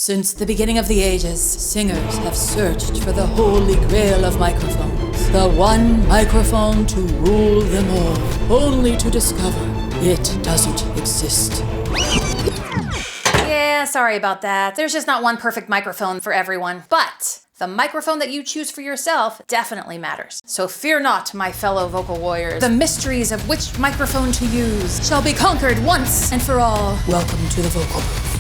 Since the beginning of the ages, singers have searched for the holy grail of microphones. The one microphone to rule them all, only to discover it doesn't exist. Yeah, sorry about that. There's just not one perfect microphone for everyone. But the microphone that you choose for yourself definitely matters. So fear not, my fellow vocal warriors. The mysteries of which microphone to use shall be conquered once and for all. Welcome to the vocal booth.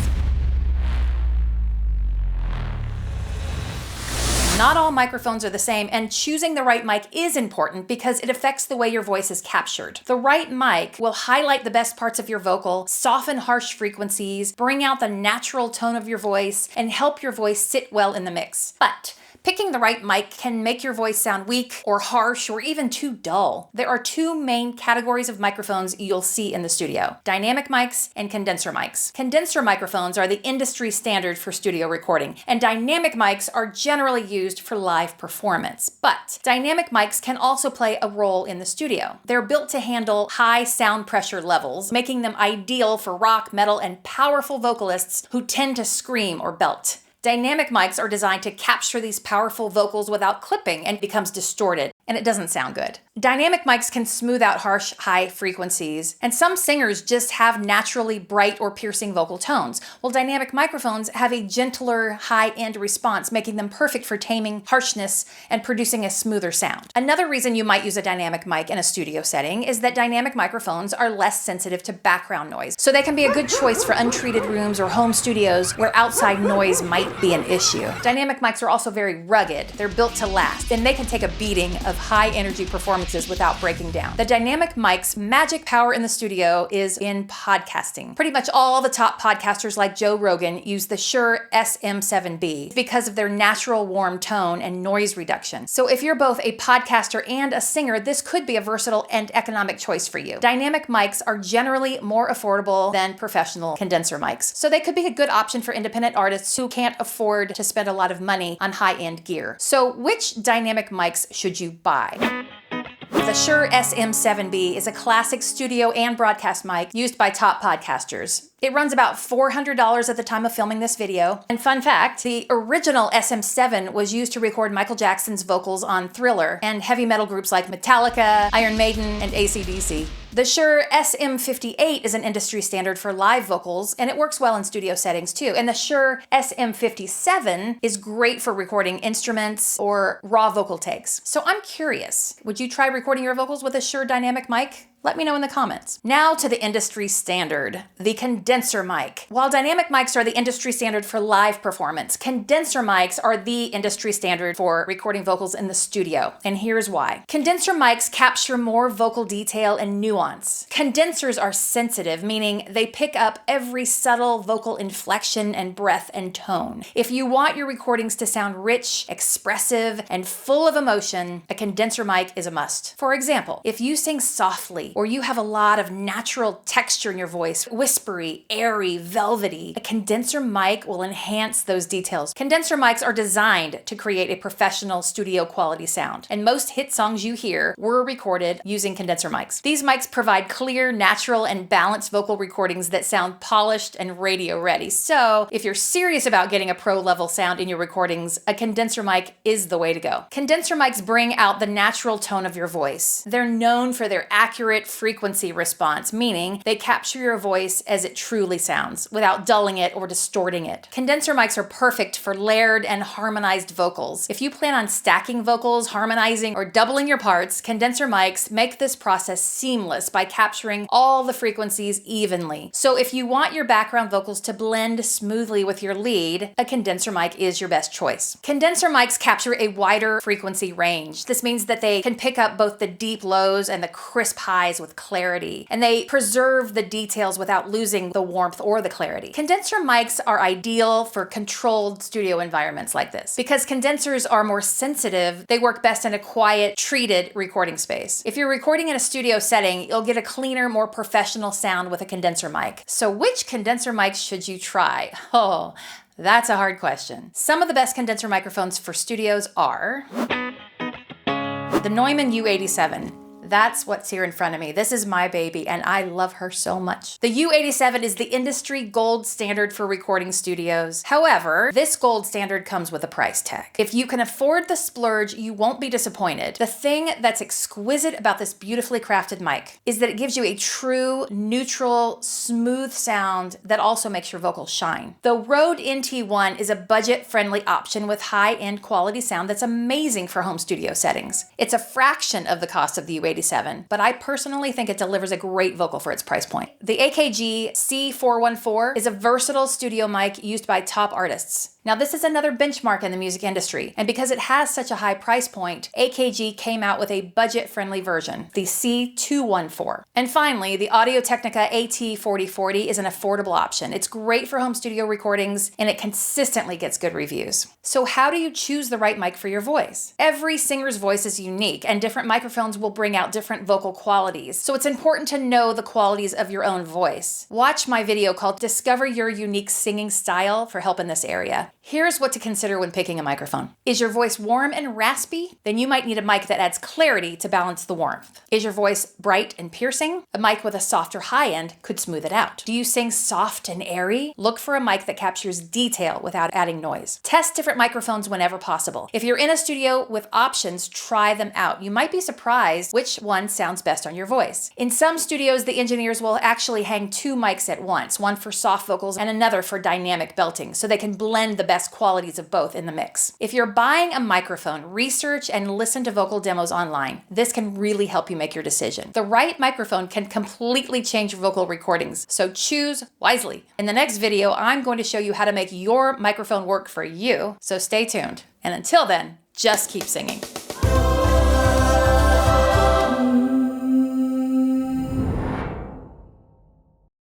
Not all microphones are the same, and choosing the right mic is important because it affects the way your voice is captured. The right mic will highlight the best parts of your vocal, soften harsh frequencies, bring out the natural tone of your voice, and help your voice sit well in the mix. But picking the right mic can make your voice sound weak or harsh or even too dull. There are two main categories of microphones you'll see in the studio: dynamic mics and condenser mics. Condenser microphones are the industry standard for studio recording, and dynamic mics are generally used for live performance. But dynamic mics can also play a role in the studio. They're built to handle high sound pressure levels, making them ideal for rock, metal, and powerful vocalists who tend to scream or belt. Dynamic mics are designed to capture these powerful vocals without clipping and becomes distorted, and it doesn't sound good. Dynamic mics can smooth out harsh, high frequencies, and some singers just have naturally bright or piercing vocal tones, while dynamic microphones have a gentler, high-end response, making them perfect for taming harshness and producing a smoother sound. Another reason you might use a dynamic mic in a studio setting is that dynamic microphones are less sensitive to background noise, so they can be a good choice for untreated rooms or home studios where outside noise might be an issue. Dynamic mics are also very rugged. They're built to last, and they can take a beating of high-energy performances without breaking down. The dynamic mic's magic power in the studio is in podcasting. Pretty much all the top podcasters like Joe Rogan use the Shure SM7B because of their natural warm tone and noise reduction. So if you're both a podcaster and a singer, this could be a versatile and economic choice for you. Dynamic mics are generally more affordable than professional condenser mics, so they could be a good option for independent artists who can't afford to spend a lot of money on high-end gear. So which dynamic mics should you buy? The Shure SM7B is a classic studio and broadcast mic used by top podcasters. It runs about $400 at the time of filming this video. And fun fact, the original SM7 was used to record Michael Jackson's vocals on Thriller and heavy metal groups like Metallica, Iron Maiden, and AC/DC. The Shure SM58 is an industry standard for live vocals, and it works well in studio settings too. And the Shure SM57 is great for recording instruments or raw vocal takes. So I'm curious, would you try recording your vocals with a Shure dynamic mic? Let me know in the comments. Now to the industry standard, the condenser mic. While dynamic mics are the industry standard for live performance, condenser mics are the industry standard for recording vocals in the studio. And here's why. Condenser mics capture more vocal detail and nuance. Condensers are sensitive, meaning they pick up every subtle vocal inflection and breath and tone. If you want your recordings to sound rich, expressive, and full of emotion, a condenser mic is a must. For example, if you sing softly, or you have a lot of natural texture in your voice, whispery, airy, velvety, a condenser mic will enhance those details. Condenser mics are designed to create a professional studio quality sound, and most hit songs you hear were recorded using condenser mics. These mics provide clear, natural, and balanced vocal recordings that sound polished and radio ready. So if you're serious about getting a pro-level sound in your recordings, a condenser mic is the way to go. Condenser mics bring out the natural tone of your voice. They're known for their accurate frequency response, meaning they capture your voice as it truly sounds without dulling it or distorting it. Condenser mics are perfect for layered and harmonized vocals. If you plan on stacking vocals, harmonizing, or doubling your parts, condenser mics make this process seamless by capturing all the frequencies evenly. So if you want your background vocals to blend smoothly with your lead, a condenser mic is your best choice. Condenser mics capture a wider frequency range. This means that they can pick up both the deep lows and the crisp highs with clarity, and they preserve the details without losing the warmth or the clarity. Condenser mics are ideal for controlled studio environments like this. Because condensers are more sensitive, they work best in a quiet, treated recording space. If you're recording in a studio setting, you'll get a cleaner, more professional sound with a condenser mic. So which condenser mics should you try? Oh, that's a hard question. Some of the best condenser microphones for studios are the Neumann U87. That's what's here in front of me. This is my baby, and I love her so much. The U87 is the industry gold standard for recording studios. However, this gold standard comes with a price tag. If you can afford the splurge, you won't be disappointed. The thing that's exquisite about this beautifully crafted mic is that it gives you a true, neutral, smooth sound that also makes your vocals shine. The Rode NT1 is a budget-friendly option with high-end quality sound that's amazing for home studio settings. It's a fraction of the cost of the U87, but I personally think it delivers a great vocal for its price point. The AKG C414 is a versatile studio mic used by top artists. Now, this is another benchmark in the music industry, and because it has such a high price point, AKG came out with a budget-friendly version, the C214. And finally, the Audio-Technica AT4040 is an affordable option. It's great for home studio recordings, and it consistently gets good reviews. So how do you choose the right mic for your voice? Every singer's voice is unique, and different microphones will bring out different vocal qualities, so it's important to know the qualities of your own voice. Watch my video called Discover Your Unique Singing Style for help in this area. Here's what to consider when picking a microphone. Is your voice warm and raspy? Then you might need a mic that adds clarity to balance the warmth. Is your voice bright and piercing? A mic with a softer high end could smooth it out. Do you sing soft and airy? Look for a mic that captures detail without adding noise. Test different microphones whenever possible. If you're in a studio with options, try them out. You might be surprised which one sounds best on your voice. In some studios, the engineers will actually hang two mics at once, one for soft vocals and another for dynamic belting, so they can blend the best qualities of both in the mix. If you're buying a microphone, research and listen to vocal demos online. This can really help you make your decision. The right microphone can completely change your vocal recordings, so choose wisely. In the next video, I'm going to show you how to make your microphone work for you, so stay tuned. And until then, just keep singing.